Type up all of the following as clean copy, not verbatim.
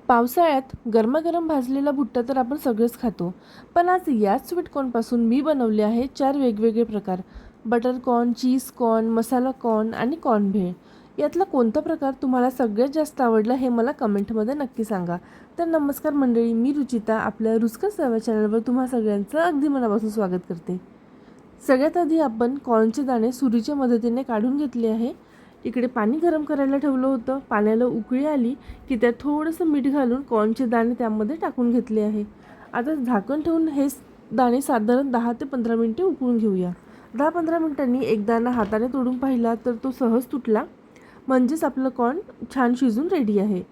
पावसाळ्यात गरमागरम भाजलेला भुट्टा तर आपण सगळेच खातो, पण आज याच स्वीट कॉर्नपासून मी बनवले आहे 4 वेगवेगळे प्रकार. बटर कॉर्न, चीज कॉर्न, मसाला कॉर्न आणि कॉर्न भेळ. यातला कोणता प्रकार तुम्हाला सगळ्यात जास्त आवडला हे मला कमेंटमध्ये नक्की सांगा. तर नमस्कार मंडळी, मी रुचिता आपल्या रुचकर चव चॅनलवर तुम्हा सगळ्यांचं अगदी मनापासून स्वागत करते. सगळ्यात आधी आपण कॉर्नचे दाणे सुरीच्या मदतीने काढून घेतले आहे. इकडे पाणी गरम करायला ठेवलं होतं. पाण्याला उकळी आली की त्यात थोडंसं मीठ घालून कॉर्नचे दाणे त्यामध्ये टाकून घेतले आहे. आता झाकण ठेवून हे दाणे साधारण 10 ते 15 मिनिटे उकळून घेऊया. 10-15 मिनिटांनी एक दाणा हाताने तोडून पाहिला तर तो सहज तुटला, म्हणजेच आपलं कॉर्न छान शिजून रेडी आहे.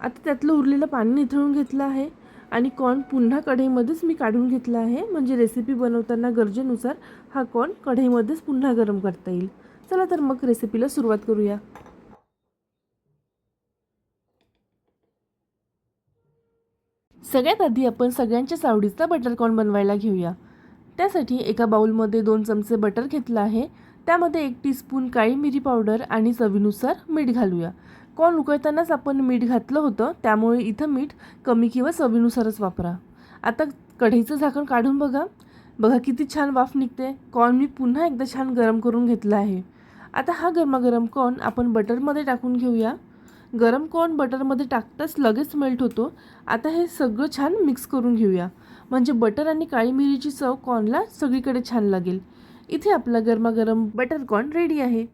आता त्यातलं उरलेलं पाणी निथळून घेतलं आहे आणि कॉर्न पुन्हा कढईमध्येच मी काढून घेतला आहे, म्हणजे रेसिपी बनवताना गरजेनुसार हा कॉर्न कढईमध्येच पुन्हा गरम करता येईल. चला तर मग रेसिपीला सुरुवात करूया. सगळ्यात आधी आपण सगळ्यांच्याच आवडीचा बटर कॉर्न बनवायला घेऊया. त्यासाठी एका बाउलमध्ये 2 चमचे बटर घेतला आहे. त्यामध्ये 1 टीस्पून काळी मिरी पावडर आणि चवीनुसार मीठ घालूया. कॉर्न उकळतानाच आपण मीठ घातलं होतं, त्यामुळे इथं मीठ कमी किंवा चवीनुसारच वापरा. आता कढईचं झाकण काढून बघा. बघा किती छान वाफ निघते. कॉर्न मी पुन्हा एकदा छान गरम करून घेतला आहे. आता हा गरमागरम कॉर्न आपण बटरमध्ये टाकून घेऊया. गरम कॉर्न बटरमध्ये टाकताच लगेच मेल्ट होतो. आता हे सगळं छान मिक्स करून घेऊया, म्हणजे बटर आणि काळी मिरीची चव कॉर्नला सगळीकडे छान लागेल. इथे आपला गरमागरम बटर कॉर्न रेडी आहे.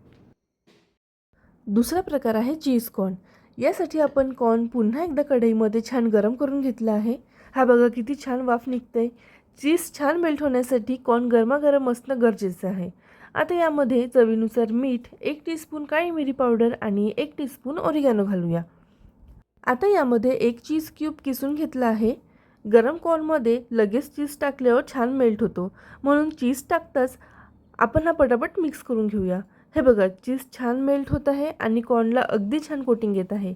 दुसरा प्रकार आहे चीज कॉर्न. यासाठी आपण कॉर्न पुन्हा एकदा कढईमध्ये छान गरम करून घेतला आहे. हा बघा किती छान वाफ निघते. चीज छान मेल्ट होण्यासाठी कॉर्न गरमागरम असणं गरजेचं आहे. आता यामध्ये चवीनुसार मीठ, 1 टीस्पून काळी मिरी पावडर आणि 1 टीस्पून ऑरिगॅनो घालूया. आता यामध्ये 1 चीज क्यूब किसून घेतला आहे. गरम कॉर्नमध्ये लगेच चीज टाकल्यावर छान मेल्ट होतो, म्हणून चीज टाकताच आपण हा पटापट मिक्स करून घेऊया. हे बघा चीज छान मेल्ट होत आहे आणि कॉर्नला अगदी छान कोटिंग येत आहे.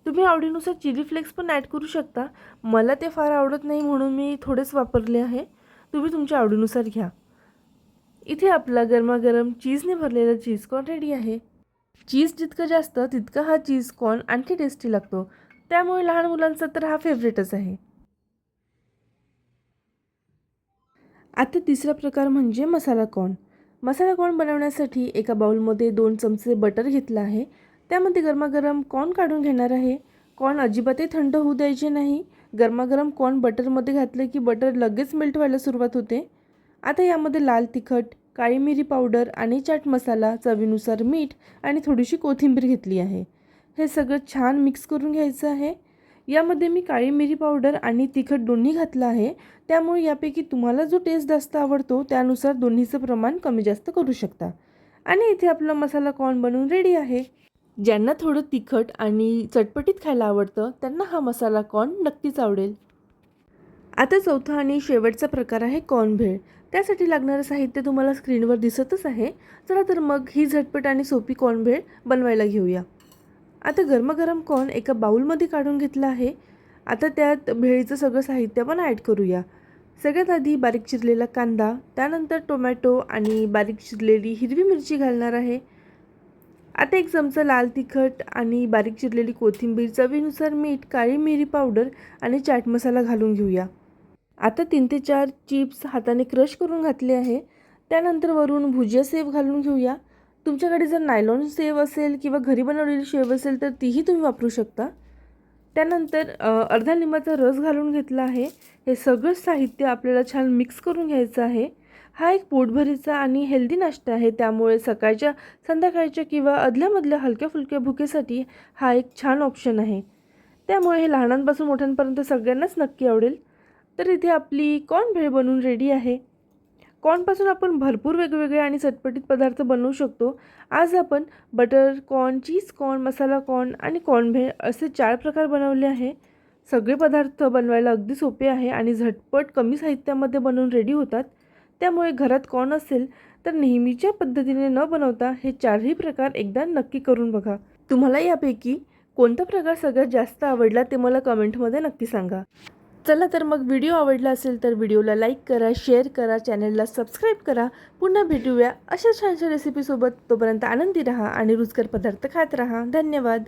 तुम्ही आवडीनुसार चिली फ्लेक्स पण ॲड करू शकता. मला ते फार आवडत नाही म्हणून मी थोडेच वापरले आहे. तुम्ही तुमच्या आवडीनुसार घ्या. इथे आपला गरमागरम चीजने भरलेला चीज कॉर्न रेडी आहे. चीज जितकं जास्त तितका हा चीज कॉर्न आणखी टेस्टी लागतो, त्यामुळे लहान मुलांचा तर हा फेवरेटच आहे. आता तिसरा प्रकार म्हणजे मसाला कॉर्न. मसाला कॉर्न बनवण्यासाठी एका बाउलमध्ये 2 चमचे बटर घेतला आहे. त्यामध्ये गरमागरम कॉर्न काढून घेणार आहे. कॉर्न अजिबातही थंड होऊ द्यायचे नाही. गरमागरम कॉर्न बटरमध्ये घातले की बटर लगेच मेल्ट व्हायला सुरुवात होते. आता यामध्ये लाल तिखट, काळी मिरी पावडर आणि चाट मसाला, चवीनुसार मीठ आणि थोडीशी कोथिंबीर घेतली आहे. हे सगळं छान मिक्स करून घ्यायचं आहे. यामध्ये मी काळी मिरी पावडर आणि तिखट दोन्ही घातलं आहे, त्यामुळे यापैकी तुम्हाला जो टेस्ट जास्त आवडतो त्यानुसार दोन्हीचं प्रमाण कमी जास्त करू शकता. आणि इथे आपला मसाला कॉर्न बनवून रेडी आहे. ज्यांना थोडं तिखट आणि चटपटीत खायला आवडतं त्यांना हा मसाला कॉर्न नक्कीच आवडेल. आता चौथा आणि शेवटचा प्रकार आहे कॉर्न भेळ. त्यासाठी लागणारं साहित्य तुम्हाला स्क्रीनवर दिसतच आहे. चला तर मग ही झटपट आणि सोपी कॉर्न भेळ बनवायला घेऊया. आता गरमागरम कॉर्न एका बाउलमध्ये काढून घेतला आहे. आता त्यात भेळीचं सगळं साहित्य पण ॲड करूया. सगळ्यात आधी बारीक चिरलेला कांदा, त्यानंतर टोमॅटो आणि बारीक चिरलेली हिरवी मिरची घालणार आहे. आता 1 चमचा लाल तिखट आणि बारीक चिरलेली कोथिंबीर, चवीनुसार मीठ, काळी मिरी पावडर आणि चाट मसाला घालून घेऊया. आता 3 ते 4 चिप्स हाताने क्रश करून घातले आहे. त्यानंतर वरून भुजिया सेव घालून घेऊया. तुमच्याकडे जर नायलॉन सेव असेल किंवा घरी बनवलेली शेव असेल तर तीही तुम्ही वापरू शकता. त्यानंतर अर्धा लिंबाचा रस घालून घेतला आहे. हे सगळं साहित्य आपल्याला छान मिक्स करून घ्यायचं आहे. हा एक पोटभरीचा आणि हेल्दी नाश्ता आहे, त्यामुळे सकाळच्या, संध्याकाळच्या किंवा अदल्यामधल्या हलक्या फुलक्या भुकेसाठी हा एक छान ऑप्शन आहे. त्यामुळे हे लहानांपासून मोठ्यांपर्यंत सगळ्यांनाच नक्की आवडेल. तर इथे आपली कॉर्न भेळ बनवून रेडी आहे. कॉर्नपासून आपण भरपूर वेगवेगळे आणि चटपटीत पदार्थ बनवू शकतो. आज आपण बटर कॉर्न, चीज कॉर्न, मसाला कॉर्न आणि कॉर्न भेळ असे 4 प्रकार बनवले आहे. सगळे पदार्थ बनवायला अगदी सोपे आहे आणि झटपट कमी साहित्यामध्ये बनवून रेडी होतात. त्यामुळे घरात कॉर्न असेल तर नेहमीच्या पद्धतीने न बनवता हे 4ही प्रकार एकदा नक्की करून बघा. तुम्हाला यापैकी कोणता प्रकार सगळ्यात जास्त आवडला ते मला कमेंटमध्ये नक्की सांगा. चला तर मग व्हिडिओ आवडला असेल तर व्हिडिओला लाईक करा, शेअर करा, चॅनलला सबस्क्राईब करा. पुन्हा भेटूया अशा छानशा रेसिपीसोबत. तोपर्यंत आनंदी राहा आणि रुचकर पदार्थ खात राहा. धन्यवाद.